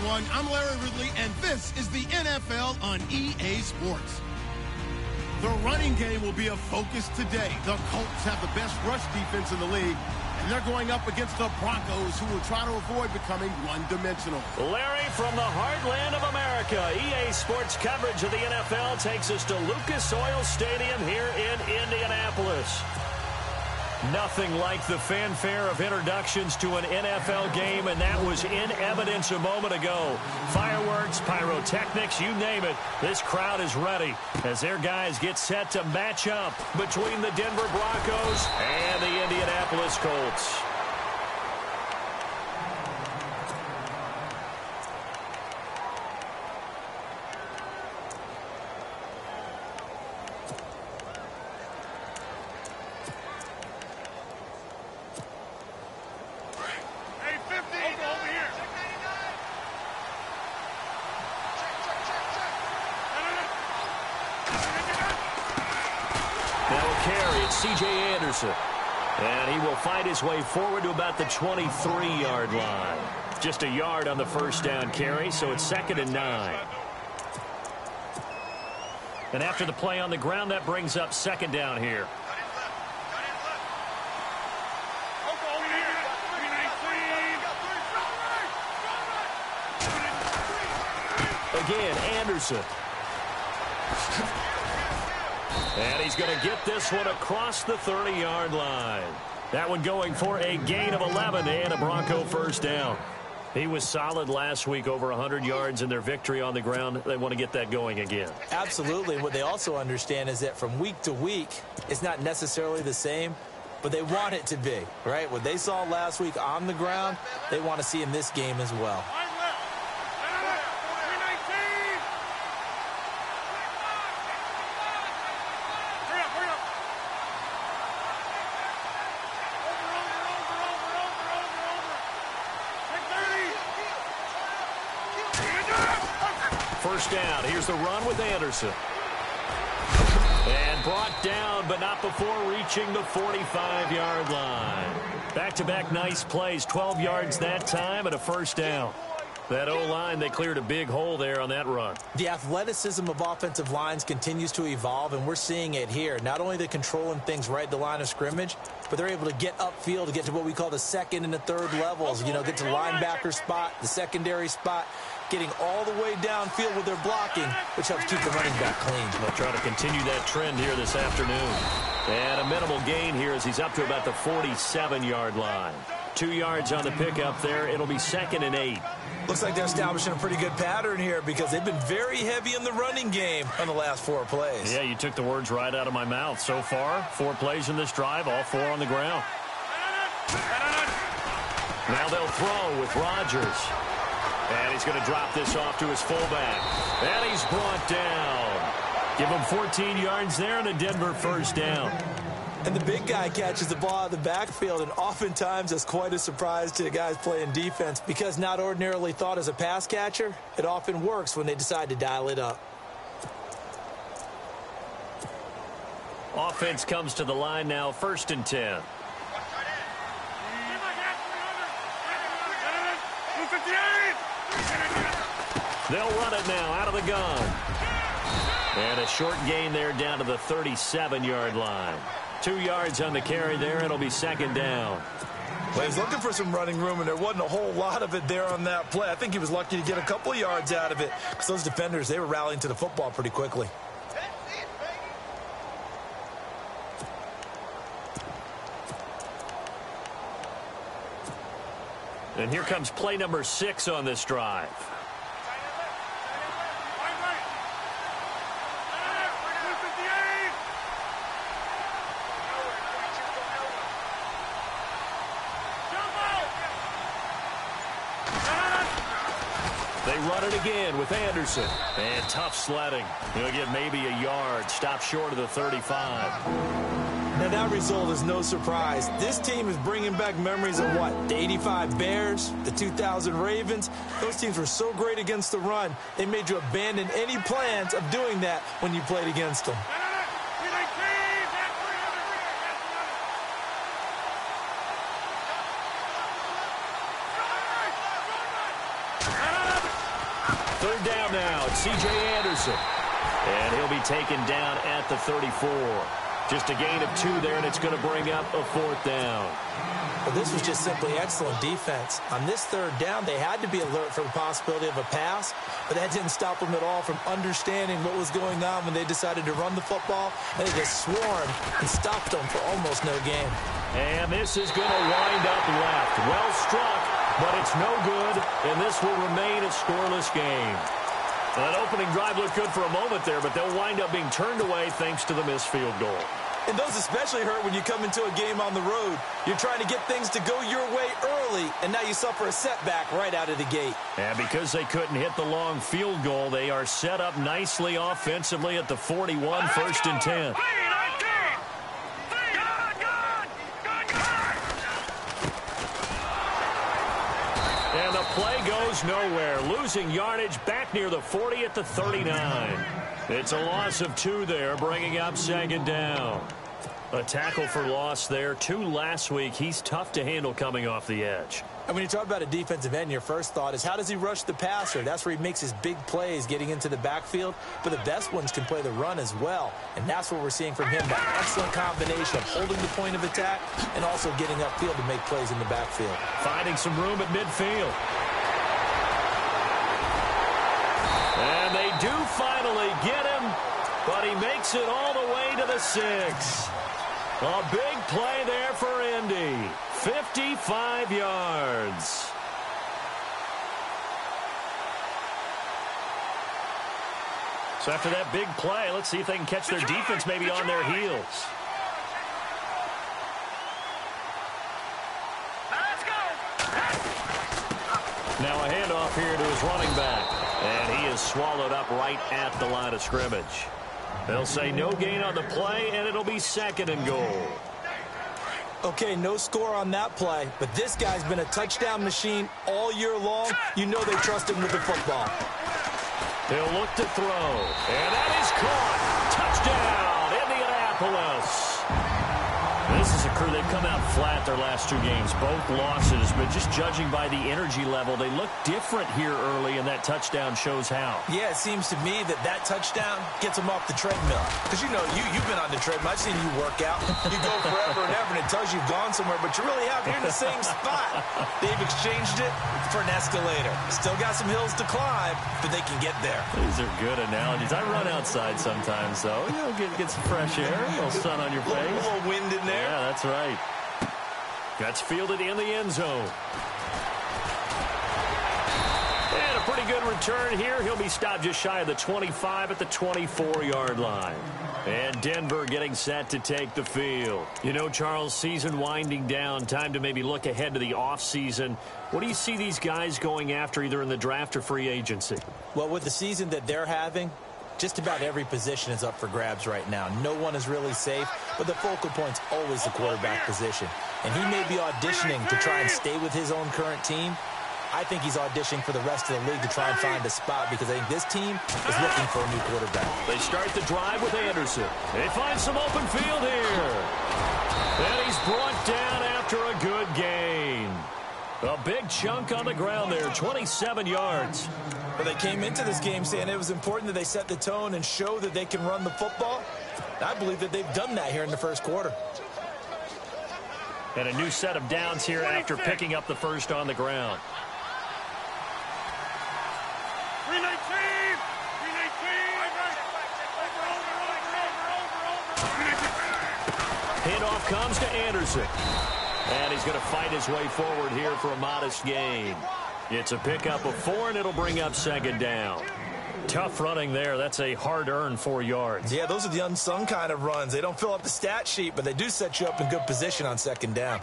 everyone. I'm Larry Ridley, and this is the NFL on EA Sports. The running game will be a focus today. The Colts have the best rush defense in the league, and they're going up against the Broncos, who will try to avoid becoming one-dimensional. Larry, from the heartland of America, EA Sports coverage of the NFL takes us to Lucas Oil Stadium here in Indianapolis. Nothing like the fanfare of introductions to an NFL game, and that was in evidence a moment ago. Fireworks, pyrotechnics, you name it. This crowd is ready as their guys get set to match up between the Denver Broncos and the Indianapolis Colts. And he will fight his way forward to about the 23-yard line. Just a yard on the first down carry, so it's 2nd and 9. And after the play on the ground, that brings up 2nd down here. Again, Anderson. And he's going to get this one across the 30-yard line. That one going for a gain of 11 and a Bronco first down. He was solid last week, over 100 yards in their victory on the ground. They want to get that going again. Absolutely. What they also understand is that from week to week, it's not necessarily the same, but they want it to be, right? What they saw last week on the ground, they want to see in this game as well. First down. Here's the run with Anderson. And brought down, but not before reaching the 45-yard line. Back-to-back nice plays. 12 yards that time and a first down. That O-line, they cleared a big hole there on that run. The athleticism of offensive lines continues to evolve, and we're seeing it here. Not only they're controlling things right at the line of scrimmage, but they're able to get upfield to get to what we call the second and the third levels. You know, get to linebacker spot, the secondary spot, getting all the way downfield with their blocking, which helps keep the running back clean. They'll try to continue that trend here this afternoon. And a minimal gain here as he's up to about the 47-yard line. 2 yards on the pickup there. It'll be 2nd and 8. Looks like they're establishing a pretty good pattern here because they've been very heavy in the running game on the last 4 plays. Yeah, you took the words right out of my mouth. So far, 4 plays in this drive, all 4 on the ground. Now they'll throw with Rodgers. And he's going to drop this off to his fullback. And he's brought down. Give him 14 yards there and a Denver first down. And the big guy catches the ball out of the backfield, and oftentimes that's quite a surprise to the guys playing defense because not ordinarily thought as a pass catcher, it often works when they decide to dial it up. Offense comes to the line now, 1st and 10. They'll run it now out of the gun. And a short gain there down to the 37-yard line. 2 yards on the carry there. It'll be 2nd down. Well, he's looking for some running room, and there wasn't a whole lot of it there on that play. I think he was lucky to get a couple of yards out of it because those defenders, they were rallying to the football pretty quickly. And here comes play number 6 on this drive. They run it again with Anderson. And tough sledding. He'll get maybe a yard. Stop short of the 35. Now, that result is no surprise. This team is bringing back memories of what? The 85 Bears, the 2000 Ravens. Those teams were so great against the run, they made you abandon any plans of doing that when you played against them. Third down now. It's C.J. Anderson. And he'll be taken down at the 34. Just a gain of 2 there, and it's going to bring up a 4th down. Well, this was just simply excellent defense. On this third down, they had to be alert for the possibility of a pass, but that didn't stop them at all from understanding what was going on when they decided to run the football, and they just swarmed and stopped them for almost no gain. And this is going to wind up left. Well struck, but it's no good, and this will remain a scoreless game. That opening drive looked good for a moment there, but they'll wind up being turned away thanks to the missed field goal. And those especially hurt when you come into a game on the road. You're trying to get things to go your way early, and now you suffer a setback right out of the gate. And because they couldn't hit the long field goal, they are set up nicely offensively at the 41, 1st and 10. And the play goes nowhere. Losing yardage back near the 40 at the 39. It's a loss of 2 there, bringing up 2nd down. A tackle for loss there. 2 last week. He's tough to handle coming off the edge. And when you talk about a defensive end, your first thought is, how does he rush the passer? That's where he makes his big plays getting into the backfield. But the best ones can play the run as well. And that's what we're seeing from him, that excellent combination of holding the point of attack and also getting upfield to make plays in the backfield. Finding some room at midfield. And they do finally get him, but he makes it all the way to the 6. A big play there for Indy. 55 yards. So after that big play, let's see if they can catch their defense maybe on their heels. Now a handoff here to his running back. And he is swallowed up right at the line of scrimmage. They'll say no gain on the play, and it'll be 2nd and goal. Okay, no score on that play, but this guy's been a touchdown machine all year long. You know they trust him with the football. He'll look to throw, and that is caught. Touchdown, Indianapolis. This is a crew, they've come out flat their last 2 games, both losses, but just judging by the energy level, they look different here early, and that touchdown shows how. Yeah, it seems to me that touchdown gets them off the treadmill. Because, you know, you've been on the treadmill. I've seen you work out. You go forever and ever, and it tells you you've gone somewhere, but you really haven't. You're in the same spot. They've exchanged it for an escalator. Still got some hills to climb, but they can get there. These are good analogies. I run outside sometimes, though. You know, get some fresh air, a little sun on your face. A little wind in there. Yeah, that's right. Gets fielded in the end zone. And a pretty good return here. He'll be stopped just shy of the 25 at the 24-yard line. And Denver getting set to take the field. You know, Charles, season winding down. Time to maybe look ahead to the offseason. What do you see these guys going after either in the draft or free agency? Well, with the season that they're having, just about every position is up for grabs right now. No one is really safe, but the focal point's always the quarterback position. And he may be auditioning to try and stay with his own current team. I think he's auditioning for the rest of the league to try and find a spot because I think this team is looking for a new quarterback. They start the drive with Anderson. They find some open field here. And he's brought down after a good gain. A big chunk on the ground there, 27 yards. But they came into this game saying it was important that they set the tone and show that they can run the football. I believe that they've done that here in the first quarter. And a new set of downs here after picking up the first on the ground. Handoff comes to Anderson. And he's going to fight his way forward here for a modest gain. It's a pickup of 4, and it'll bring up 2nd down. Tough running there. That's a hard-earned 4 yards. Yeah, those are the unsung kind of runs. They don't fill up the stat sheet, but they do set you up in good position on 2nd down.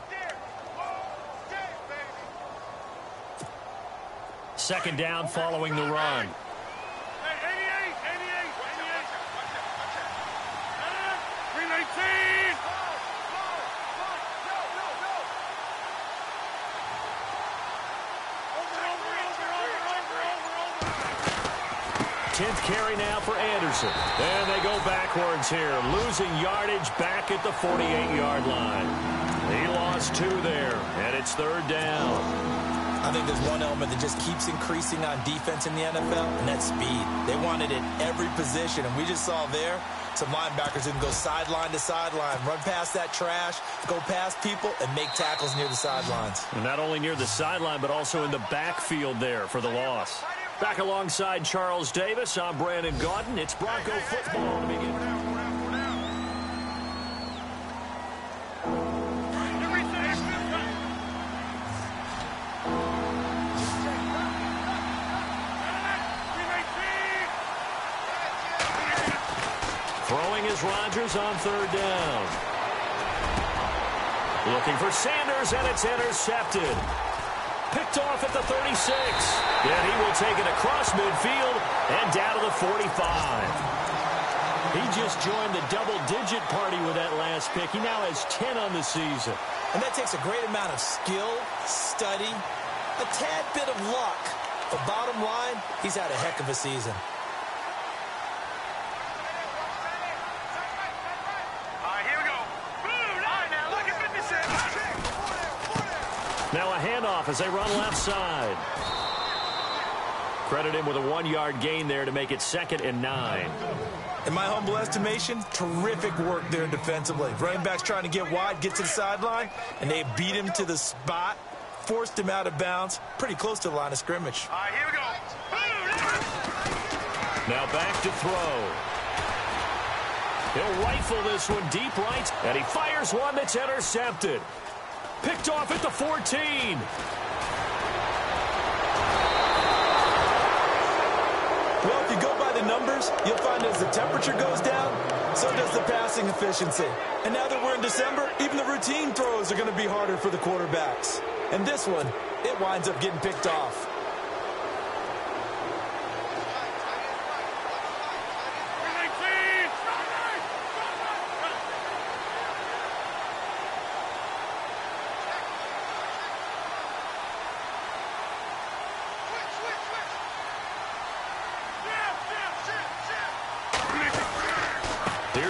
2nd down following the run. Carry now for Anderson. And they go backwards here, losing yardage back at the 48-yard line. He lost 2 there, and it's 3rd down. I think there's one element that just keeps increasing on defense in the NFL, and that's speed. They want it at every position, and we just saw there some linebackers who can go sideline to sideline, run past that trash, go past people, and make tackles near the sidelines. And not only near the sideline, but also in the backfield there for the loss. Back alongside Charles Davis, I'm Brandon Gaudin. It's Bronco football to begin. Throwing is Rodgers on third down. Looking for Sanders, and it's intercepted. Picked off at the 36. And he will take it across midfield and down to the 45. He just joined the double-digit party with that last pick. He now has 10 on the season. And that takes a great amount of skill, study, a tad bit of luck. But bottom line, he's had a heck of a season. Now a handoff as they run left side. Credit him with a 1-yard gain there to make it 2nd and 9. In my humble estimation, terrific work there defensively. Running back's trying to get wide, get to the sideline, and they beat him to the spot, forced him out of bounds, pretty close to the line of scrimmage. All right, here we go. Now back to throw. He'll rifle this one deep right, and he fires one that's intercepted. Picked off at the 14. Well, if you go by the numbers, you'll find as the temperature goes down, so does the passing efficiency. And now that we're in December, even the routine throws are going to be harder for the quarterbacks. And this one, it winds up getting picked off.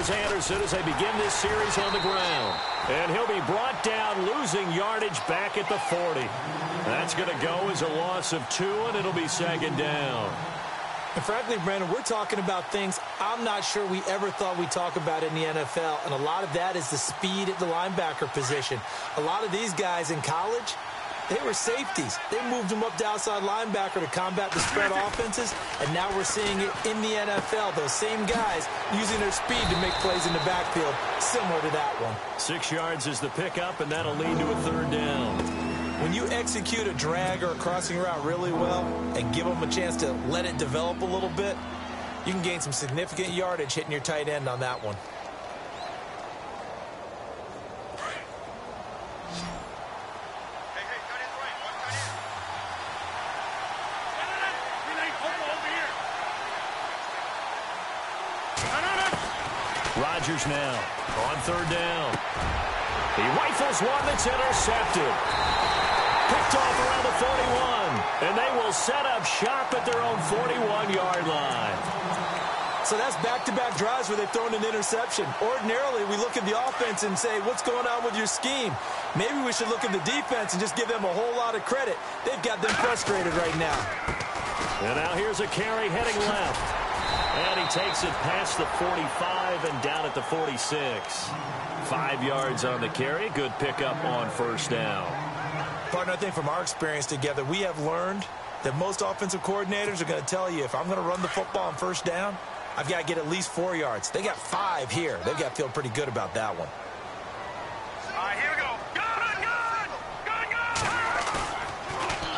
Anderson as they begin this series on the ground. And he'll be brought down, losing yardage back at the 40. That's going to go as a loss of 2, and it'll be 2nd down. And frankly, Brandon, we're talking about things I'm not sure we ever thought we'd talk about in the NFL. And a lot of that is the speed at the linebacker position. A lot of these guys in college, they were safeties. They moved them up to outside linebacker to combat the spread offenses, and now we're seeing it in the NFL. Those same guys using their speed to make plays in the backfield, similar to that one. 6 yards is the pickup, and that'll lead to a 3rd down. When you execute a drag or a crossing route really well and give them a chance to let it develop a little bit, you can gain some significant yardage hitting your tight end on that one. Rodgers now on 3rd down. He rifles one that's intercepted. Picked off around the 41. And they will set up shop at their own 41-yard line. So that's back-to-back drives where they've thrown an interception. Ordinarily, we look at the offense and say, what's going on with your scheme? Maybe we should look at the defense and just give them a whole lot of credit. They've got them frustrated right now. And now here's a carry heading left. And he takes it past the 45 and down at the 46. 5 yards on the carry. Good pickup on 1st down. Partner, I think from our experience together, we have learned that most offensive coordinators are going to tell you, if I'm going to run the football on 1st down, I've got to get at least 4 yards. They got 5 here. They've got to feel pretty good about that one. All right, here we go. Gun!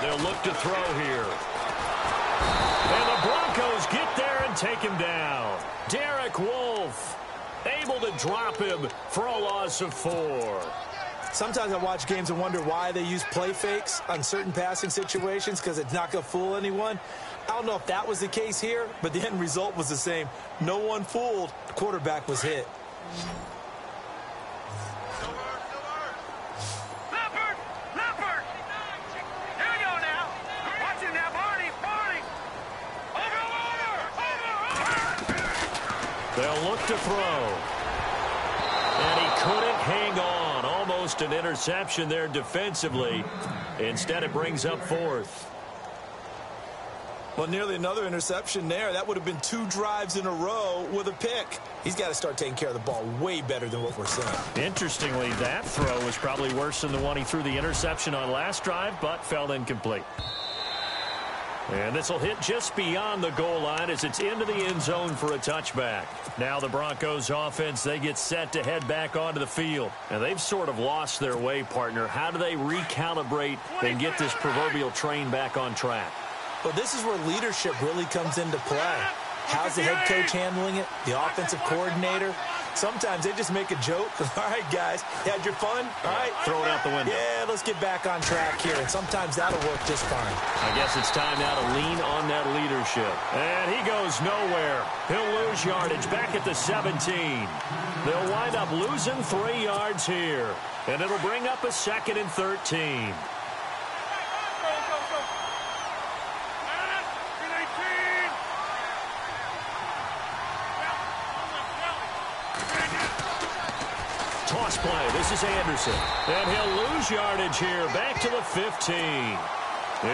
They'll look to throw here. And the Broncos get there and take him down. Derek Wolfe able to drop him for a loss of 4. Sometimes I watch games and wonder why they use play fakes on certain passing situations, because it's not going to fool anyone. I don't know if that was the case here, but the end result was the same. No one fooled. The quarterback was hit. Leopard! Here we go now. Watch it now, Barney. Over. They'll look to throw. And he couldn't hang on. Almost an interception there defensively. Instead, it brings up fourth. Well, nearly another interception there. That would have been 2 drives in a row with a pick. He's got to start taking care of the ball way better than what we're seeing. Interestingly, that throw was probably worse than the one he threw the interception on last drive, but fell incomplete. And this will hit just beyond the goal line as it's into the end zone for a touchback. Now the Broncos offense, they get set to head back onto the field. And they've sort of lost their way, partner. How do they recalibrate and get this proverbial train back on track? Well, this is where leadership really comes into play. How's the head coach handling it? The offensive coordinator? Sometimes they just make a joke. All right, guys, you had your fun? All right. Throw it out the window. Yeah, let's get back on track here. And sometimes that'll work just fine. I guess it's time now to lean on that leadership. And he goes nowhere. He'll lose yardage back at the 17. They'll wind up losing 3 yards here. And it'll bring up a 2nd and 13. Toss play. This is Anderson. And he'll lose yardage here. Back to the 15.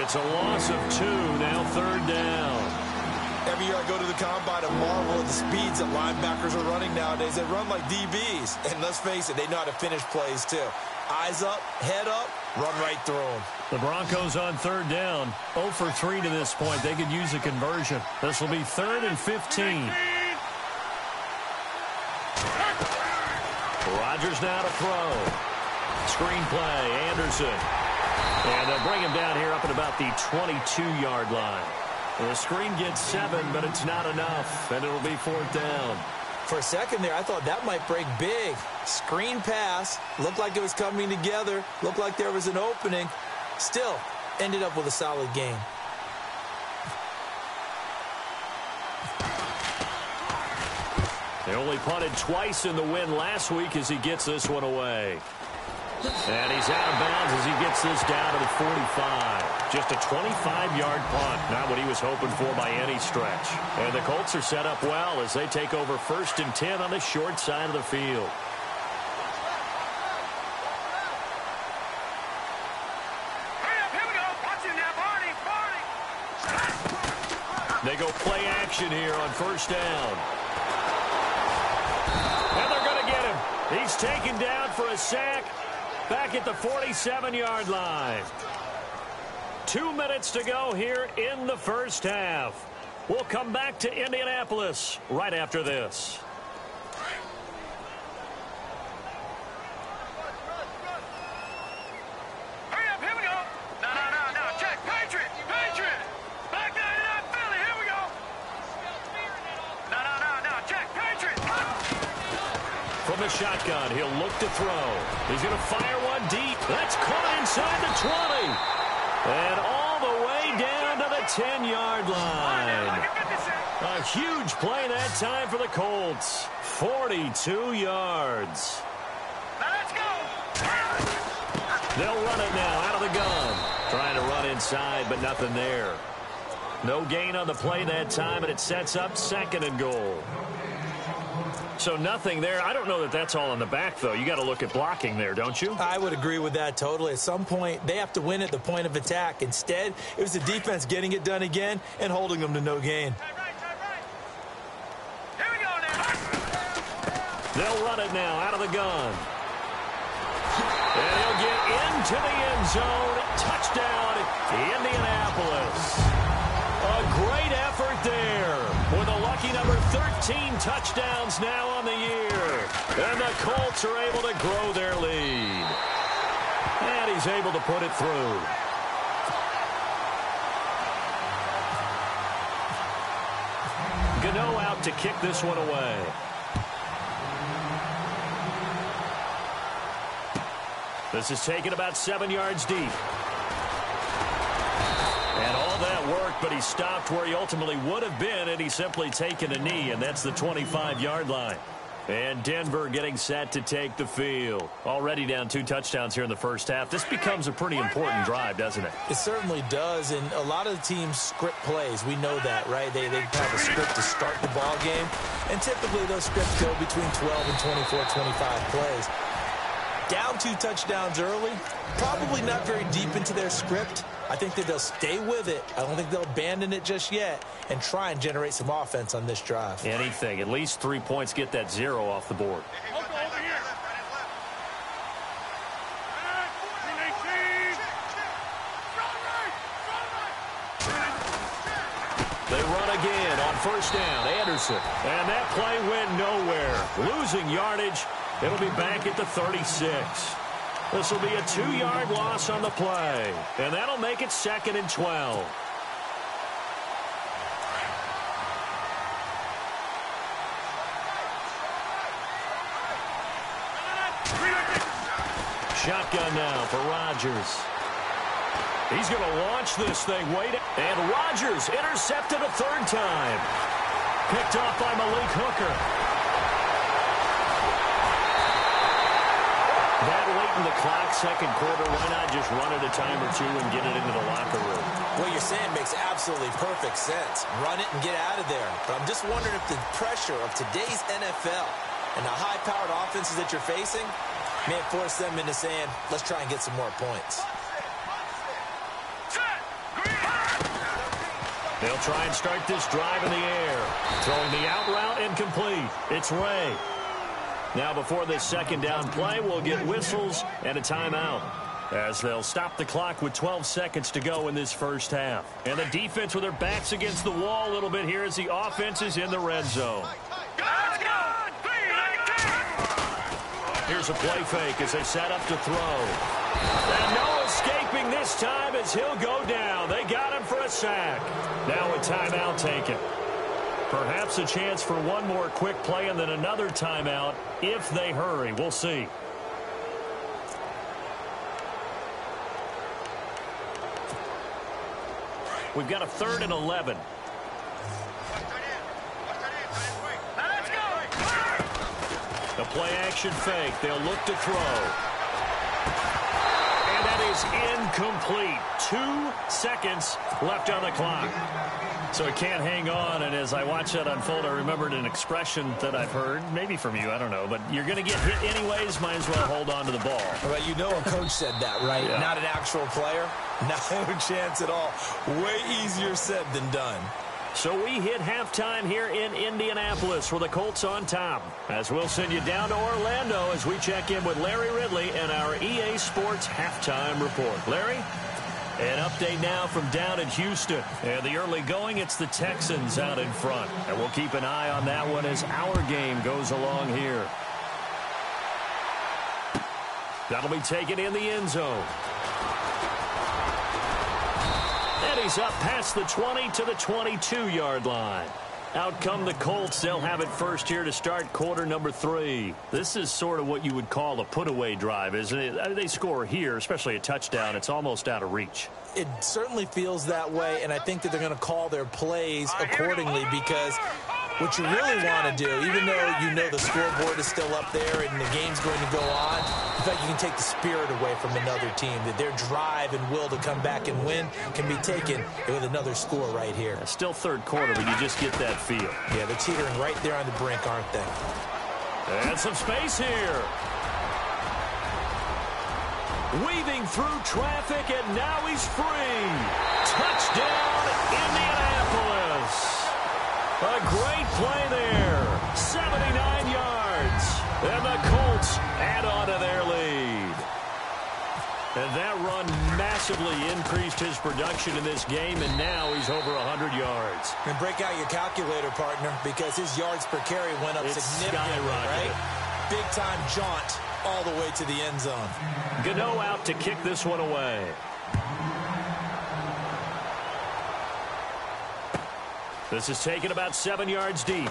It's a loss of 2. Now 3rd down. Every year I go to the combine and marvel at the speeds that linebackers are running nowadays. They run like DBs. And let's face it, they know how to finish plays too. Eyes up, head up, run right through them. The Broncos on 3rd down. 0 for 3 to this point. They could use a conversion. This will be 3rd and 15. Rodgers now to throw. Screen play, Anderson. And they'll bring him down here up at about the 22-yard line. The screen gets 7, but it's not enough, and it'll be 4th down. For a second there, I thought that might break big. Screen pass. Looked like it was coming together. Looked like there was an opening. Still, ended up with a solid game. They only punted twice in the win last week as he gets this one away. And he's out of bounds as he gets this down to the 45. Just a 25-yard punt. Not what he was hoping for by any stretch. And the Colts are set up well as they take over 1st and 10 on the short side of the field. Here we go. Watch him now, Barney. They go play action here on 1st down. And they're going to get him. He's taken down for a sack back at the 47-yard line. 2 minutes to go here in the 1st half. We'll come back to Indianapolis right after this. Hurry up, here we go. No. Check. Patriot. Back that up, Philly. Here we go. No. Check. Patriot. From the shotgun, he'll look to throw. He's going to fire one deep. That's caught inside the 20. And all the way down to the 10-yard line. A huge play that time for the Colts. 42 yards. Now let's go. They'll run it now out of the gun. Trying to run inside, but nothing there. No gain on the play that time, and it sets up 2nd and goal. So nothing there. I don't know that that's all in the back, though. You got to look at blocking there, don't you? I would agree with that totally. At some point, they have to win at the point of attack. Instead, it was the defense getting it done again and holding them to no gain. Here we go now. They'll run it now out of the gun. And he'll get into the end zone. Touchdown, Indianapolis. A great effort there with a lucky number 13 touchdowns now on the year. And the Colts are able to grow their lead. And he's able to put it through. Gano out to kick this one away. This is taken about 7 yards deep. And all that worked, but he stopped where he ultimately would have been, and he's simply taken a knee, and that's the 25-yard line. And Denver getting set to take the field. Already down 2 touchdowns here in the 1st half. This becomes a pretty important drive, doesn't it? It certainly does, and a lot of the teams script plays. We know that, right? They have a script to start the ball game, and typically those scripts go between 12 and 24, 25 plays. Down 2 touchdowns early, probably not very deep into their script. I think that they'll stay with it. I don't think they'll abandon it just yet and try and generate some offense on this drive. Anything. At least 3 points, get that 0 off the board. They run again on first down. Anderson. And that play went nowhere. Losing yardage. It'll be back at the 36. This will be a 2-yard loss on the play. And that'll make it 2nd and 12. Shotgun now for Rodgers. He's going to launch this thing. Wait. And Rodgers intercepted a 3rd time. Picked off by Malik Hooker. That late in the clock, 2nd quarter, why not just run it a time or 2 and get it into the locker room? What you're saying makes absolutely perfect sense. Run it and get out of there. But I'm just wondering if the pressure of today's NFL and the high-powered offenses that you're facing may force them into saying, let's try and get some more points. They'll try and start this drive in the air. Throwing the out route incomplete. It's Ray. Now before this 2nd down play, we'll get whistles and a timeout, as they'll stop the clock with 12 seconds to go in this first half. And the defense with their backs against the wall a little bit here as the offense is in the red zone. Here's a play fake as they set up to throw. And no escaping this time as he'll go down. They got him for a sack. Now a timeout taken. Perhaps a chance for one more quick play and then another timeout if they hurry. We'll see. We've got a 3rd and 11. The play action fake. They'll look to throw. And that is incomplete. 2 seconds left on the clock. So it can't hang on, and as I watch that unfold, I remembered an expression that I've heard, maybe from you, I don't know, but you're going to get hit anyways, might as well hold on to the ball. Well, you know a coach said that, right? Yeah. Not an actual player. Not a chance at all. Way easier said than done. So we hit halftime here in Indianapolis with the Colts on top, as we'll send you down to Orlando as we check in with Larry Ridley and our EA Sports Halftime Report. Larry? An update now from down in Houston. And the early going, it's the Texans out in front. And we'll keep an eye on that one as our game goes along here. That'll be taken in the end zone. And he's up past the 20 to the 22-yard line. Out come the Colts. They'll have it first here to start quarter number 3. This is sort of what you would call a put-away drive, isn't it? They score here, especially a touchdown. It's almost out of reach. It certainly feels that way, and I think that they're going to call their plays accordingly because what you really want to do, even though you know the scoreboard is still up there and the game's going to go on, in fact, you can take the spirit away from another team, that their drive and will to come back and win can be taken with another score right here. Still 3rd quarter, but you just get that feel. Yeah, they're teetering right there on the brink, aren't they? And some space here. Weaving through traffic, and now he's free. Touchdown, Indianapolis. A great play there. 79 yards. And the Colts add on to their lead. And that run massively increased his production in this game, and now he's over 100 yards. And break out your calculator, partner, because his yards per carry went up significantly, right? Big-time jaunt all the way to the end zone. Gano out to kick this one away. This is taken about 7 yards deep.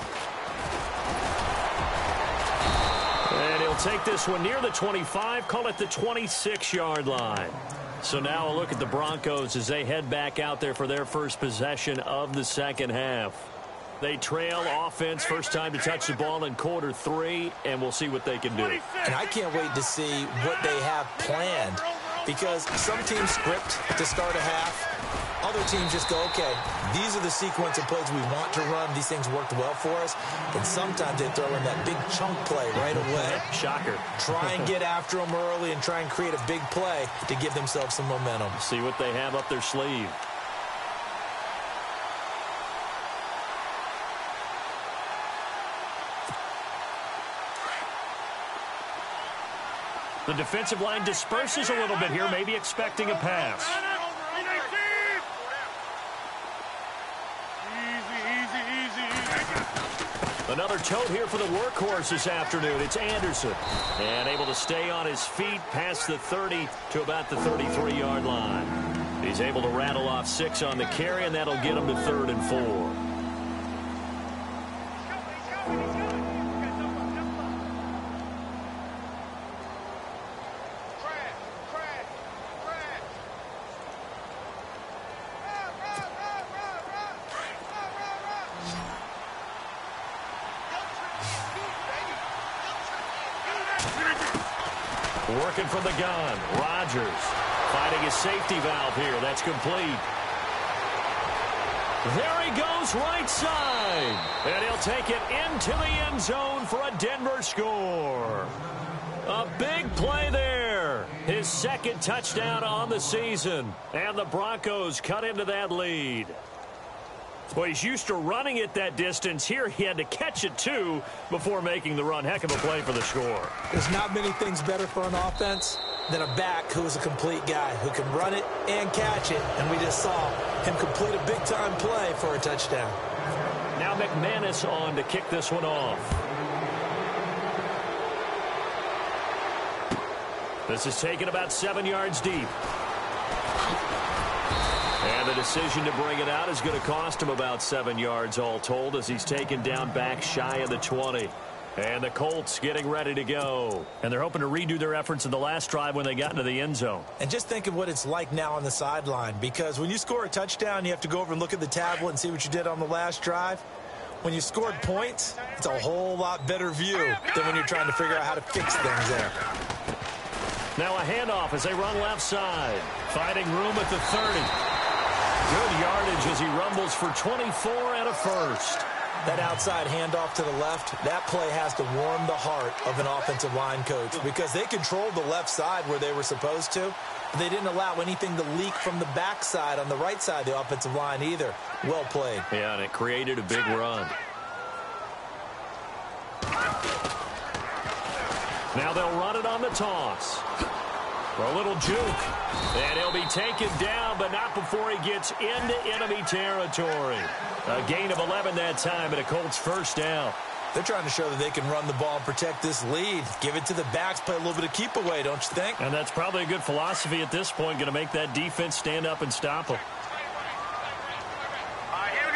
And he'll take this one near the 25, call it the 26-yard line. So now a look at the Broncos as they head back out there for their first possession of the second half. They trail offense, first time to touch the ball in quarter 3, and we'll see what they can do. And I can't wait to see what they have planned, because some teams script to start a half. Other teams just go, okay, these are the sequence of plays we want to run. These things worked well for us. And sometimes they throw in that big chunk play right away. Shocker. Try and get after them early and try and create a big play to give themselves some momentum. See what they have up their sleeve. The defensive line disperses a little bit here, maybe expecting a pass. Another tote here for the workhorse this afternoon. It's Anderson. And able to stay on his feet past the 30 to about the 33-yard line. He's able to rattle off 6 on the carry, and that'll get him to 3rd and 4. Working from the gun. Rodgers finding his safety valve here. That's complete. There he goes right side. And he'll take it into the end zone for a Denver score. A big play there. His second touchdown on the season. And the Broncos cut into that lead. Well, he's used to running it that distance. Here he had to catch it, too, before making the run. Heck of a play for the score. There's not many things better for an offense than a back who is a complete guy who can run it and catch it. And we just saw him complete a big-time play for a touchdown. Now McManus on to kick this one off. This is taken about 7 yards deep. And the decision to bring it out is going to cost him about 7 yards all told as he's taken down back shy of the 20. And the Colts getting ready to go. And they're hoping to redo their efforts in the last drive when they got into the end zone. And just think of what it's like now on the sideline, because when you score a touchdown, you have to go over and look at the tablet and see what you did on the last drive. When you scored points, it's a whole lot better view than when you're trying to figure out how to fix things there. Now a handoff as they run left side. Finding room at the 30. Good yardage as he rumbles for 24 and a first. That outside handoff to the left, that play has to warm the heart of an offensive line coach because they controlled the left side where they were supposed to, but they didn't allow anything to leak from the backside on the right side of the offensive line either. Well played. Yeah, and it created a big run. Now they'll run it on the toss. For a little juke. And he'll be taken down, but not before he gets into enemy territory. A gain of 11 that time, and a Colts first down. They're trying to show that they can run the ball and protect this lead. Give it to the backs, play a little bit of keep away, don't you think? And that's probably a good philosophy at this point, going to make that defense stand up and stop them. All right, here we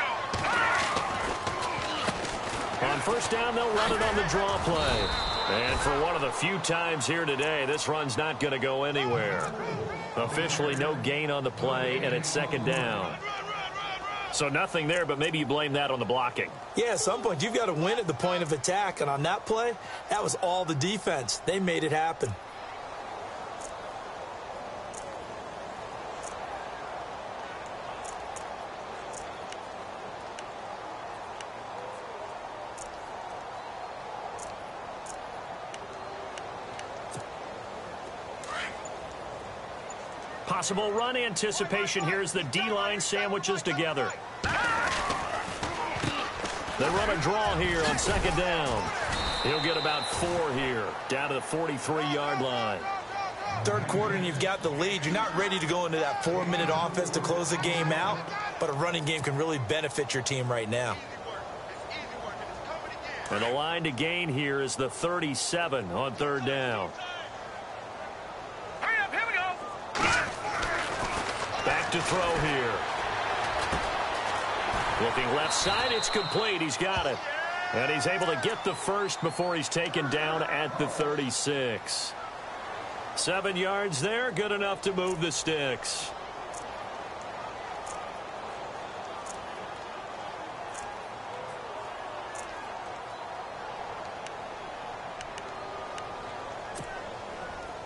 go. On first down, they'll run it on the draw play. And for one of the few times here today, this run's not going to go anywhere. Officially no gain on the play, and it's second down. So nothing there, but maybe you blame that on the blocking. Yeah, at some point, you've got to win at the point of attack. And on that play, that was all the defense. They made it happen. Possible run anticipation here as the D-line sandwiches together. They run a draw here on second down. He'll get about 4 here, down to the 43-yard line. Third quarter and you've got the lead. You're not ready to go into that 4-minute offense to close the game out, but a running game can really benefit your team right now. And the line to gain here is the 37 on third down. Hurry up, here we go. Back to throw here. Looking left side, it's complete. He's got it. And he's able to get the first before he's taken down at the 36. 7 yards there, good enough to move the sticks.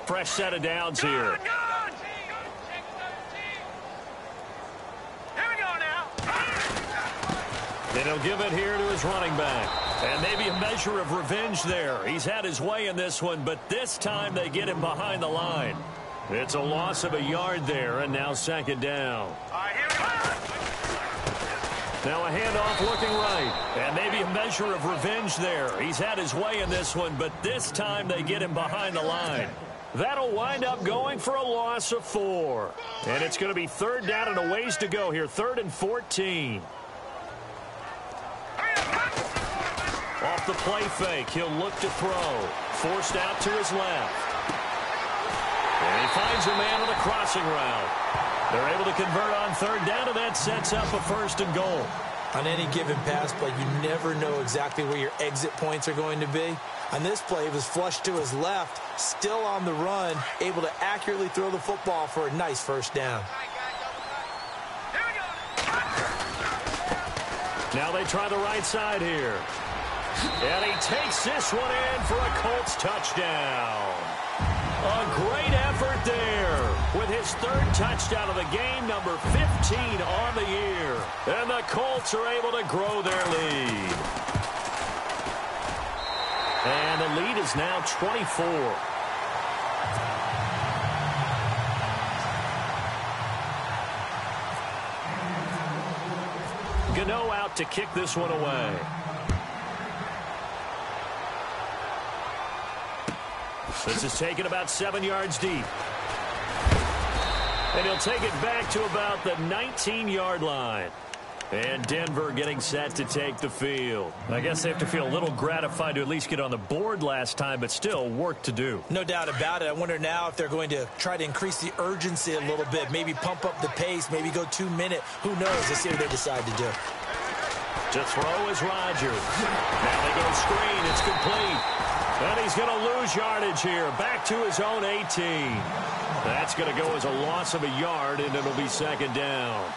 Fresh set of downs here. And he'll give it here to his running back. And maybe a measure of revenge there. He's had his way in this one, but this time they get him behind the line. It's a loss of a yard there, and now second down. Now a handoff looking right. And maybe a measure of revenge there. He's had his way in this one, but this time they get him behind the line. That'll wind up going for a loss of 4. And it's going to be third down and a ways to go here. 3rd and 14. Off the play fake, he'll look to throw. Forced out to his left. And he finds a man on the crossing route. They're able to convert on third down, and that sets up a 1st and goal. On any given pass play, you never know exactly where your exit points are going to be. On this play, it was flushed to his left, still on the run, able to accurately throw the football for a nice 1st down. Now they try the right side here. And he takes this one in for a Colts touchdown. A great effort there with his 3rd touchdown of the game, number 15 on the year. And the Colts are able to grow their lead. And the lead is now 24. Gano out to kick this one away. This is taken about 7 yards deep. And he'll take it back to about the 19-yard line. And Denver getting set to take the field. I guess they have to feel a little gratified to at least get on the board last time, but still work to do. No doubt about it. I wonder now if they're going to try to increase the urgency a little bit, maybe pump up the pace, maybe go 2-minute. Who knows? Let's see what they decide to do. To throw is Rodgers. Now they go screen. It's complete. And he's going to lose yardage here. Back to his own 18. That's going to go as a loss of a yard, and it'll be 2nd down.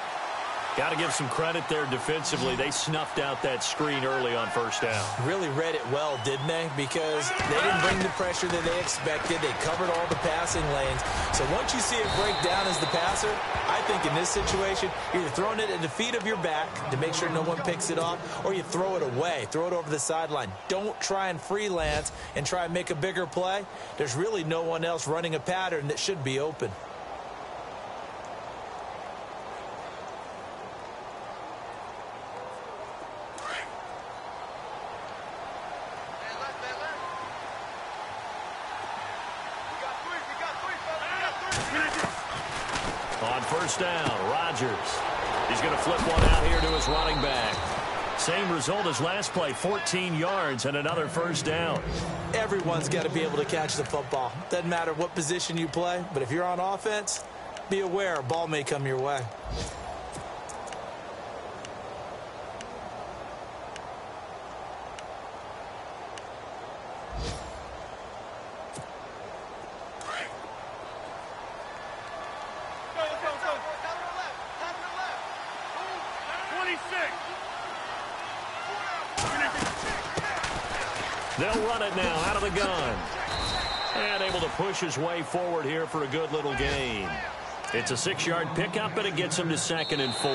Got to give some credit there defensively. They snuffed out that screen early on 1st down. Really read it well, didn't they? Because they didn't bring the pressure that they expected. They covered all the passing lanes. So once you see it break down as the passer, I think in this situation, you're either throwing it at the feet of your back to make sure no one picks it off, or you throw it away, throw it over the sideline. Don't try and freelance and try and make a bigger play. There's really no one else running a pattern that should be open. On 1st down, Rodgers. He's going to flip one out here to his running back. Same result as last play, 14 yards and another 1st down. Everyone's got to be able to catch the football. Doesn't matter what position you play, but if you're on offense, be aware a ball may come your way. They'll run it now out of the gun. And able to push his way forward here for a good little gain. It's a 6-yard pickup, and it gets him to 2nd and 4.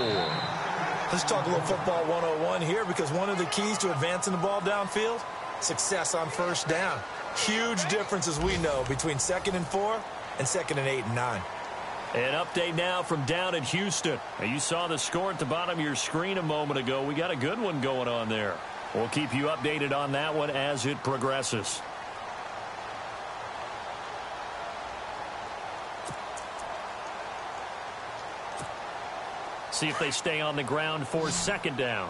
Let's talk a little football 101 here, because one of the keys to advancing the ball downfield, success on 1st down. Huge difference, as we know, between 2nd and 4 and 2nd and 8 and 9. An update now from down in Houston. Now, you saw the score at the bottom of your screen a moment ago. We got a good one going on there. We'll keep you updated on that one as it progresses. See if they stay on the ground for 2nd down.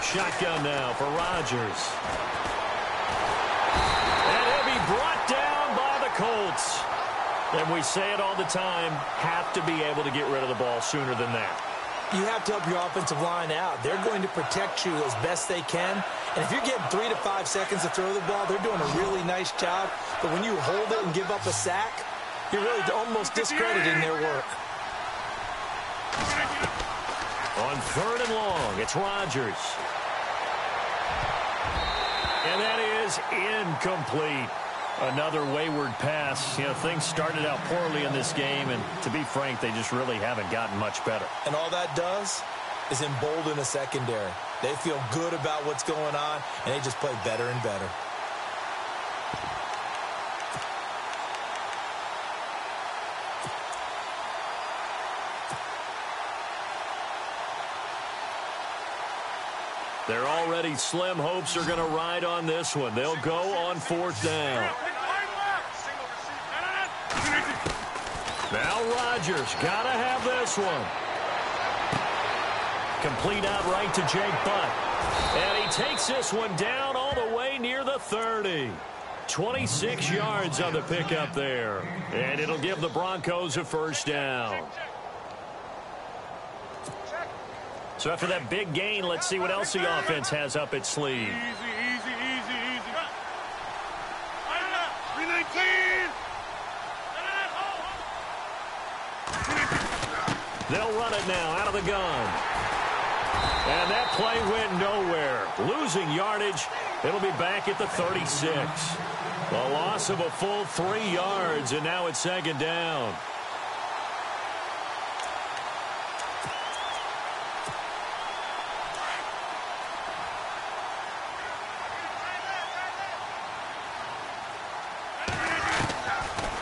Shotgun now for Rodgers. And he'll be brought down by the Colts. And we say it all the time, have to be able to get rid of the ball sooner than that. You have to help your offensive line out. They're going to protect you as best they can. And if you're getting 3 to 5 seconds to throw the ball, they're doing a really nice job. But when you hold it and give up a sack, you're really almost discrediting their work. On 3rd and long, it's Rodgers. And that is incomplete. Another wayward pass. You know, things started out poorly in this game, and to be frank, they just really haven't gotten much better. And all that does is embolden the secondary. They feel good about what's going on, and they just play better and better. Their already slim hopes are going to ride on this one. They'll go on 4th down. Now Rodgers got to have this one. Complete out right to Jake Butt. And he takes this one down all the way near the 30. 26 yards on the pickup there. And it'll give the Broncos a 1st down. So after that big gain, let's see what else the offense has up its sleeve. Easy. 319. They'll run it now out of the gun. And that play went nowhere. Losing yardage. It'll be back at the 36. A loss of a full 3 yards, and now it's 2nd down.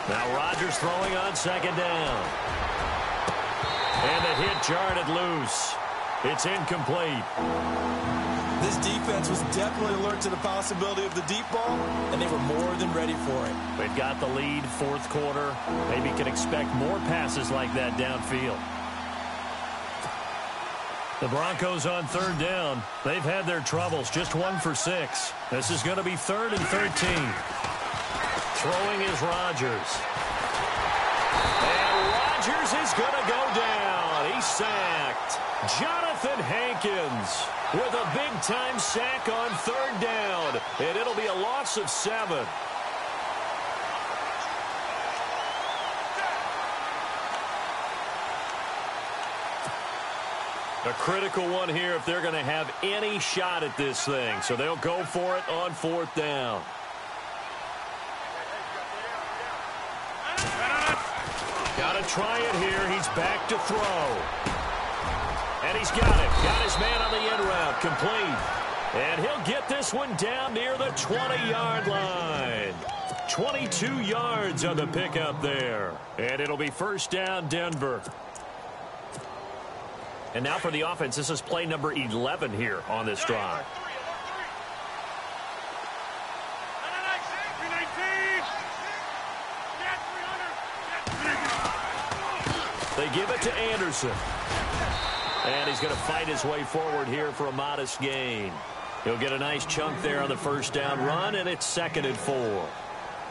Now Rodgers throwing on 2nd down. And the hit jarred it loose. It's incomplete. This defense was definitely alert to the possibility of the deep ball, and they were more than ready for it. They've got the lead, 4th quarter. Maybe can expect more passes like that downfield. The Broncos on 3rd down. They've had their troubles, just 1 for 6. This is going to be 3rd and 13. Throwing is Rodgers. And Rodgers is going to go down. He's sacked. Jonathan Hankins with a big-time sack on 3rd down. And it'll be a loss of 7. A critical one here if they're going to have any shot at this thing. So they'll go for it on 4th down. Got to try it here. He's back to throw. And he's got it. Got his man on the end route. Complete. And he'll get this one down near the 20-yard line. 22 yards on the pickup there. And it'll be 1st down, Denver. And now for the offense, this is play number 11 here on this drive. They give it to Anderson. And he's going to fight his way forward here for a modest gain. He'll get a nice chunk there on the 1st down run, and it's 2nd and 4.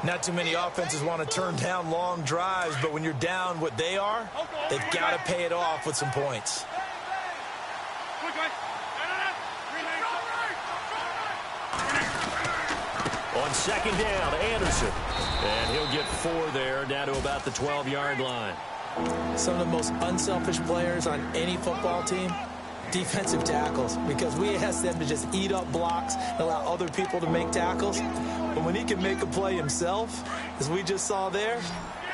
Not too many offenses want to turn down long drives, but when you're down what they are, they've got to pay it off with some points. On 2nd down, Anderson. And he'll get 4 there, down to about the 12-yard line. Some of the most unselfish players on any football team, defensive tackles, because we ask them to just eat up blocks and allow other people to make tackles. But when he can make a play himself, as we just saw there,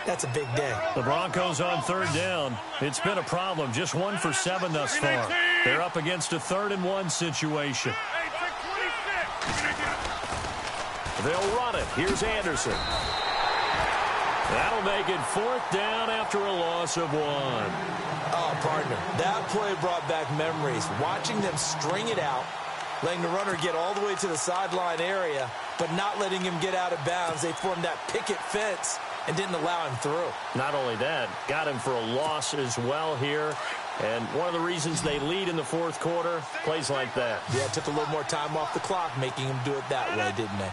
that's a big day. The Broncos on 3rd down. It's been a problem. Just 1 for 7 thus far. They're up against a 3rd and 1 situation. They'll run it. Here's Anderson. That'll make it 4th down after a loss of 1. Oh, partner, that play brought back memories. Watching them string it out, letting the runner get all the way to the sideline area, but not letting him get out of bounds. They formed that picket fence and didn't allow him through. Not only that, got him for a loss as well here. And one of the reasons they lead in the 4th quarter, plays like that. Yeah, it took a little more time off the clock, making him do it that way, didn't they?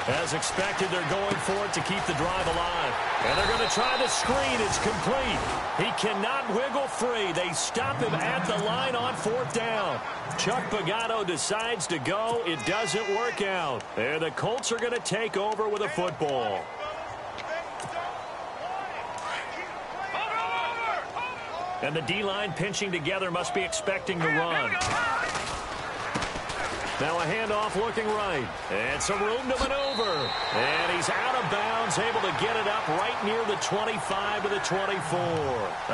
As expected, they're going for it to keep the drive alive. And they're going to try the screen. It's complete. He cannot wiggle free. They stop him at the line on 4th down. Chuck Pagano decides to go. It doesn't work out. And the Colts are going to take over with a football. And the D-line pinching together, must be expecting the run. Now a handoff looking right. And some room to maneuver. And he's out of bounds, able to get it up right near the 25 to the 24.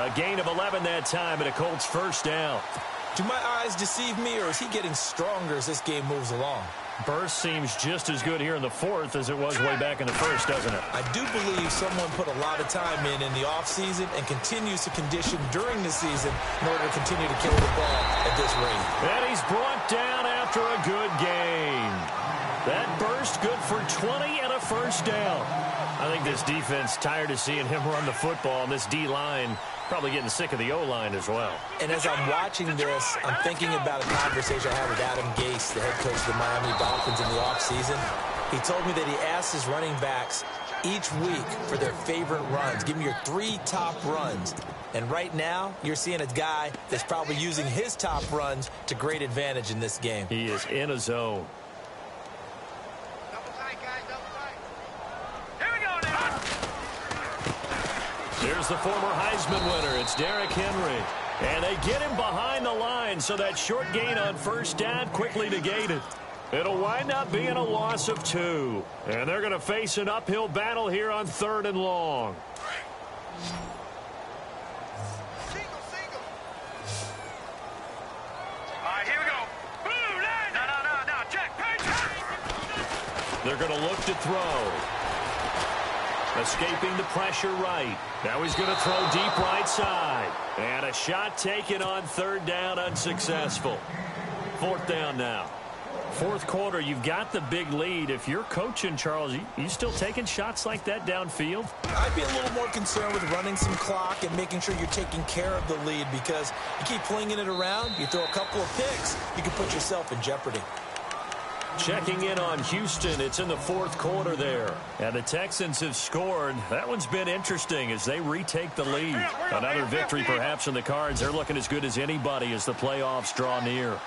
A gain of 11 that time, and a Colts first down. Do my eyes deceive me, or is he getting stronger as this game moves along? Burst seems just as good here in the fourth as it was way back in the first, doesn't it? I do believe someone put a lot of time in the offseason and continues to condition during the season in order to continue to kill the ball at this rate. And he's brought down after a good gain. That burst good for 20 and a first down. I think this defense tired of seeing him run the football, and this D-line probably getting sick of the O-line as well. And as I'm watching this, I'm thinking about a conversation I had with Adam Gase, the head coach of the Miami Dolphins in the offseason. He told me that he asked his running backs each week for their favorite runs. Give me your 3 top runs. And right now, you're seeing a guy that's probably using his top runs to great advantage in this game. He is in a zone. There's the former Heisman winner. It's Derrick Henry. And they get him behind the line, so that short gain on first down quickly negated. It'll wind up being a loss of 2. And they're going to face an uphill battle here on 3rd and long. All right, here we go. Blue line. No. Check. They're going to look to throw. Escaping the pressure right. Now he's going to throw deep right side. And a shot taken on 3rd down, unsuccessful. 4th down now. 4th quarter, you've got the big lead. If you're coaching, Charles, you still taking shots like that downfield? I'd be a little more concerned with running some clock and making sure you're taking care of the lead, because you keep flinging it around, you throw a couple of picks, you can put yourself in jeopardy. Checking in on Houston. It's in the 4th quarter there. And the Texans have scored. That one's been interesting as they retake the lead. Another victory perhaps in the cards. They're looking as good as anybody as the playoffs draw near.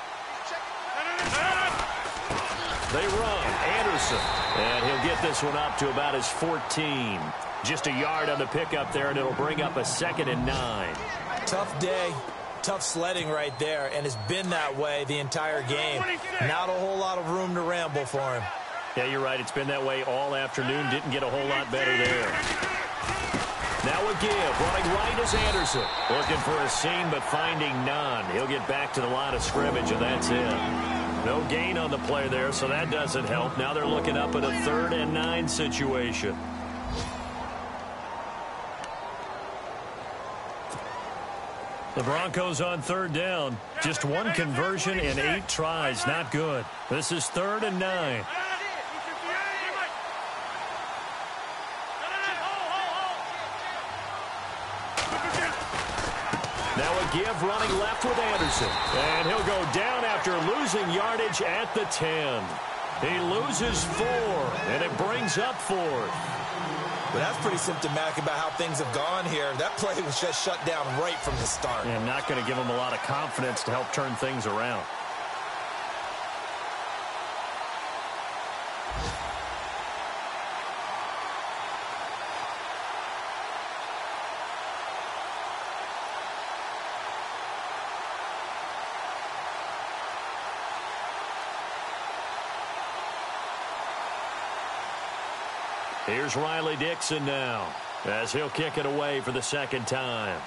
They run. Anderson. And he'll get this one up to about his 14. Just a yard on the pickup there, and it'll bring up a 2nd and 9. Tough day. Tough sledding right there, and it's been that way the entire game. Not a whole lot of room to ramble for him. Yeah, you're right. It's been that way all afternoon. Didn't get a whole lot better there. Now a give. Running right is Anderson. Looking for a seam, but finding none. He'll get back to the line of scrimmage, and that's it. No gain on the play there, so that doesn't help. Now they're looking up at a 3rd and 9 situation. The Broncos on 3rd down. Just 1 conversion in 8 tries. Not good. This is 3rd and 9. Now a give running left with Anderson. And he'll go down after losing yardage at the 10. He loses 4, and it brings up 4th. But that's pretty symptomatic about how things have gone here. That play was just shut down right from the start. And not going to give him a lot of confidence to help turn things around. Here's Riley Dixon now as he'll kick it away for the 2nd time.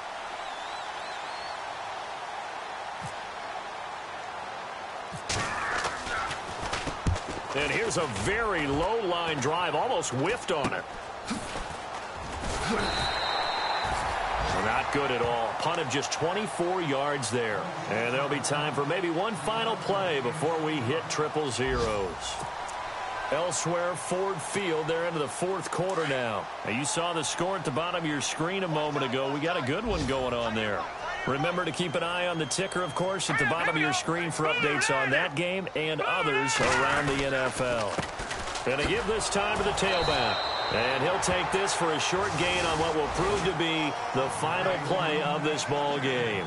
And here's a very low line drive, almost whiffed on it. Not good at all. Punt of just 24 yards there. And there'll be time for maybe one final play before we hit 000. Elsewhere, Ford Field, they're into the 4th quarter now. You saw the score at the bottom of your screen a moment ago. We got a good one going on there. Remember to keep an eye on the ticker, of course, at the bottom of your screen for updates on that game and others around the NFL. Going to give this time to the tailback. And he'll take this for a short gain on what will prove to be the final play of this ball game.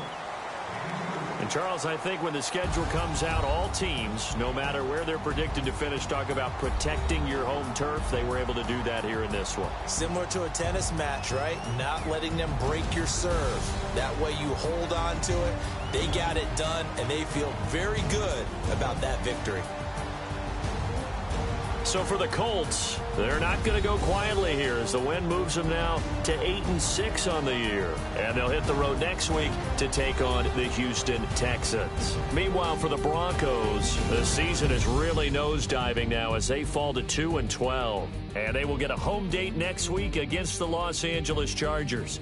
And, Charles, I think when the schedule comes out, all teams, no matter where they're predicted to finish, talk about protecting your home turf. They were able to do that here in this one. Similar to a tennis match, right? Not letting them break your serve. That way you hold on to it. They got it done, and they feel very good about that victory. So for the Colts, they're not going to go quietly here as the win moves them now to 8-6 on the year. And they'll hit the road next week to take on the Houston Texans. Meanwhile, for the Broncos, the season is really nosediving now as they fall to 2-12. And they will get a home date next week against the Los Angeles Chargers.